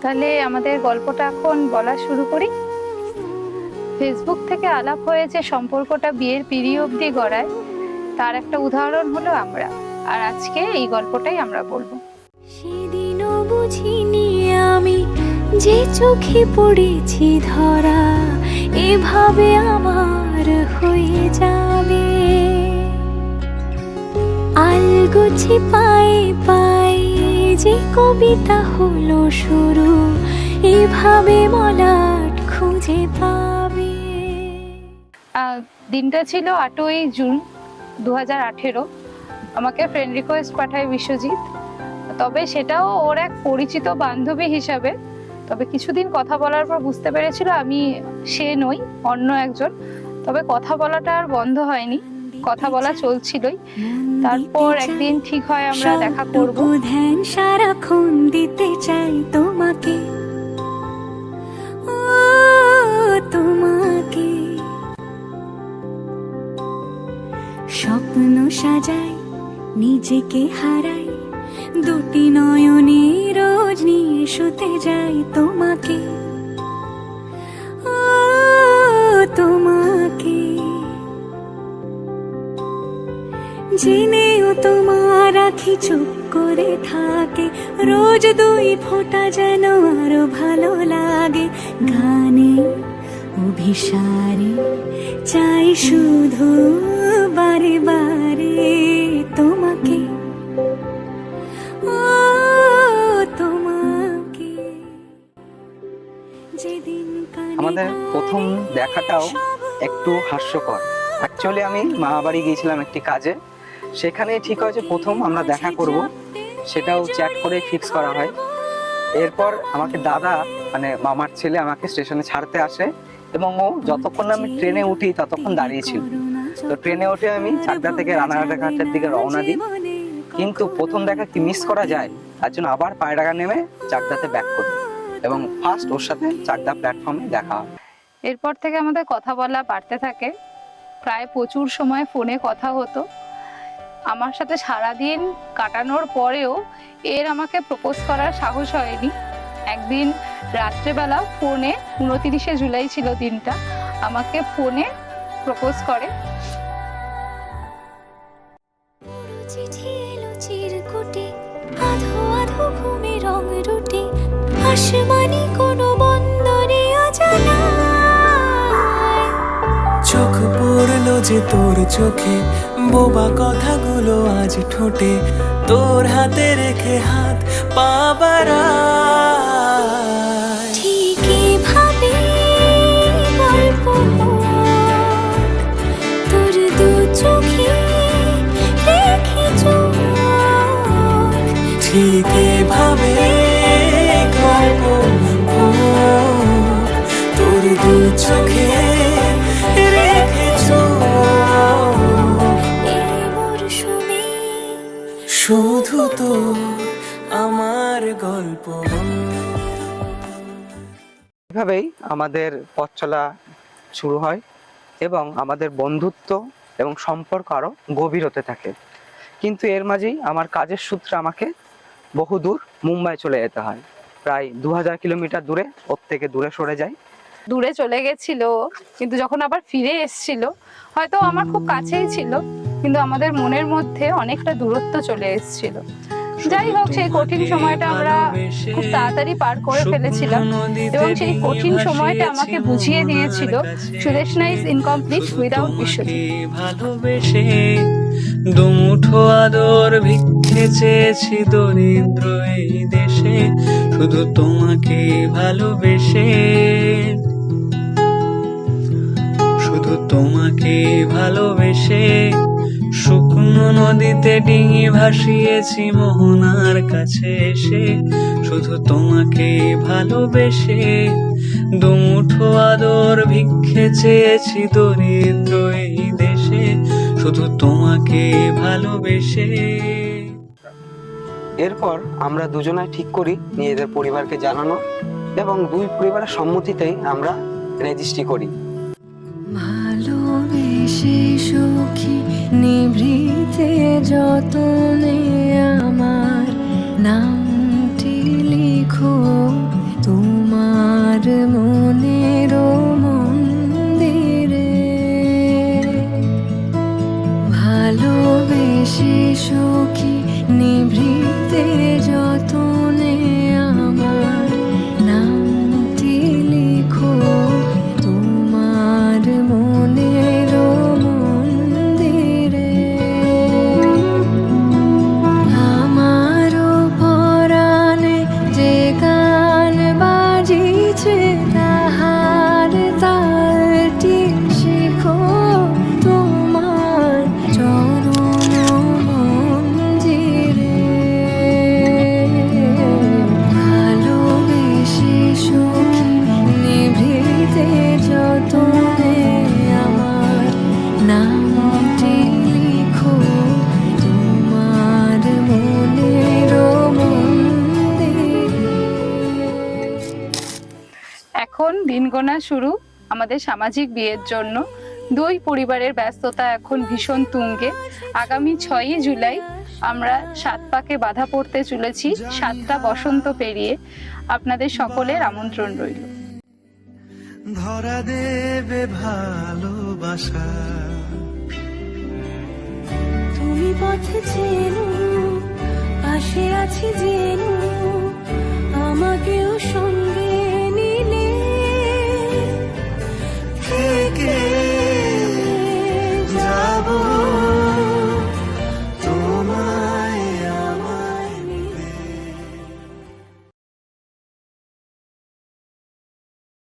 তাহলে আমাদের গল্পটা এখন বলা শুরু করি। ফেসবুক থেকে আলাপ হয়ে যে সম্পর্কটা বিয়ের পিঁড়ি অবধি গড়ায়, তার একটা উদাহরণ হলো আমরা। আর আজকে এই গল্পটাই আমরা বলবো। সেদিনও বুঝিনি আমি যে চোখে পড়েছি ধরা, এভাবে আমার হয়ে যাবে। আলগোছি পায়ে পায়ে যে কবিতা হলো শুরু, এভাবে মলাট খুঁজে পাবে। দিনটা ছিল 8ই জুন 2018। আমাকে ফ্রেন্ড রিকোয়েস্ট পাঠায় বিশ্বজিৎ, তবে সেটাও ওর এক পরিচিত বান্ধবী হিসাবে। তবে কিছুদিন কথা বলার পর বুঝতে পেরেছিল আমি সে নই, অন্য একজন। তবে কথা বলাটা আর বন্ধ হয়নি, কথা বলা চলছিলই। তারপর একদিন ঠিক হয় আমরা দেখা করব। ধ্যান সারাক্ষণ দিতে চাই তোমাকে, ও তোমাকে। স্বপ্ন সাজাই, নিজেকে হারাই, দুটি নয়নে রোজ নিয়ে শুতে যাই তোমাকে, ও তোমাকে। জেনেও তোমার আখি চুপ করে থাকে, রোজ দুই ফোঁটা যেন আরো ভালো লাগে। গানে অভিসারে চাই শুধু বারে বারে তোমাকে, ও তোমাকে। যেদিন আমাদের প্রথম দেখাটাও একটু হাস্যকর। অ্যাকচুয়ালি আমি মামাবাড়ি গিয়েছিলাম একটি কাজে, সেখানে ঠিক হয়েছে প্রথম আমরা দেখা করব, সেটাও চ্যাট করে ফিক্স করা হয়। এরপর আমাকে দাদা, মানে মামার ছেলে, আমাকে স্টেশনে ছাড়তে আসে এবং ও যতক্ষণ আমি ট্রেনে উঠি ততক্ষণ দাঁড়িয়েছিল। তো ট্রেনে উঠে আমি চাকদা থেকে রানাঘাটের দিকে রওনা দিই। কিন্তু প্রথম দেখা কি মিস করা যায়, তার জন্য আবার পায়রাগা নেমে চাকদাতে ব্যাক করি এবং ফার্স্ট ওর সাথে চাকদা প্ল্যাটফর্মে দেখা হয়। এরপর থেকে আমাদের কথা বলা বাড়তে থাকে, প্রায় প্রচুর সময় ফোনে কথা হতো। আমার সাথে সারাদিন কাটানোর পরেও এর আমাকে প্রপোজ করার সাহস হয়নি। একদিন রাত্রেবেলা ফোনে, 29শে জুলাই ছিল দিনটা, আমাকে ফোনে প্রপোজ করে। চিঠি এলো চিরকুটে, আধো আধো ঘুমে রং রুটে, আসমানি কোনো বন্দরে অজানা। চোখ পড়লো যে তোর চোখে, বোবা কথাগুলো আজ ঠোঁটে, তোর হাতে রেখে হাত পা বাড়ায়। ঠিক এভাবে গল্প তোর দু চোখে রেখে চোখ, ঠিক এভাবে গল্প তোর দু চোখে রেখে এই মরশুমে শুধু তো আমার গল্প। এভাবেই আমাদের পথ চলা শুরু হয় এবং আমাদের বন্ধুত্ব এবং সম্পর্ক আরও গভীর হতে থাকে। কিন্তু এর মাঝেই আমার কাজের সূত্রে আমাকে বহু দূর মুম্বাই চলে যেতে হয়, প্রায় 2000 কিলোমিটার দূরে। ওর থেকে দূরে সরে যাই। দূরে চলে গেছিল, কিন্তু যখন আবার ফিরে এসেছিল, হয়তো আমার খুব কাছেই ছিল, কিন্তু আমাদের মনের মধ্যে অনেকটা দূরত্ব চলে এসেছিল। যাই হোক, সেই কঠিন সময়টা আমরা খুব তাড়াতাড়ি পার করে ফেলেছিলাম এবং সেই কঠিন সময়টা আমাকে বুঝিয়ে দিয়েছিল Sudeshna is incomplete without Biswajit. ভালোবেসে দুমুঠো আদর ভিক্ষে চেয়েছি দরিদ্র এই দেশে, শুধু তোমাকে ভালোবেসে, শুধু তোমাকে ভালোবেসে। শুকনো নদীতে ডিঙি ভাসিয়েছি মোহনার কাছে এসে, শুধু তোমাকে ভালোবেসে। দুমুঠো আদর ভিক্ষে চেয়েছি দরিদ্র এই দেশে, শুধু তোমাকে ভালোবেসে। এরপর আমরা দুজনাই ঠিক করি নিজেদের পরিবারকে জানানো এবং দুই পরিবারের সম্মতিতেই আমরা রেজিস্ট্রি করি। ভালোবেসে সুখী নিভৃতে যতনে আমার নামটি লিখো, মনের মন্দিরে ভালোবেসে সখী নিভৃতে যতনে আমার নামটি লিখো তোমার মনের মন্দিরে। আমারও পরাণে যে গান বাজিছে তাহার তালটি শিখো তোমার চরণ মঞ্জিরে। ভালোবেসে সখী নিভৃতে যতনে আমার নামটি লিখো তোমার মনের মন্দিরে। এখন দিন গোনা শুরু আমাদের সামাজিক বিয়ের জন্য। দুই পরিবারের ব্যস্ততা এখন ভীষণ তুঙ্গে। আগামী 6ই জুলাই আমরা 7 পাকে বাধা পড়তে চলেছি, 7টা বসন্ত পেরিয়ে। আপনাদের সকলের আমন্ত্রণ রইল। ধরা দেবে ভালোবাসা, তুমি পথে চেনো পাশে আছি জেনো আমাকেও সঙ্গে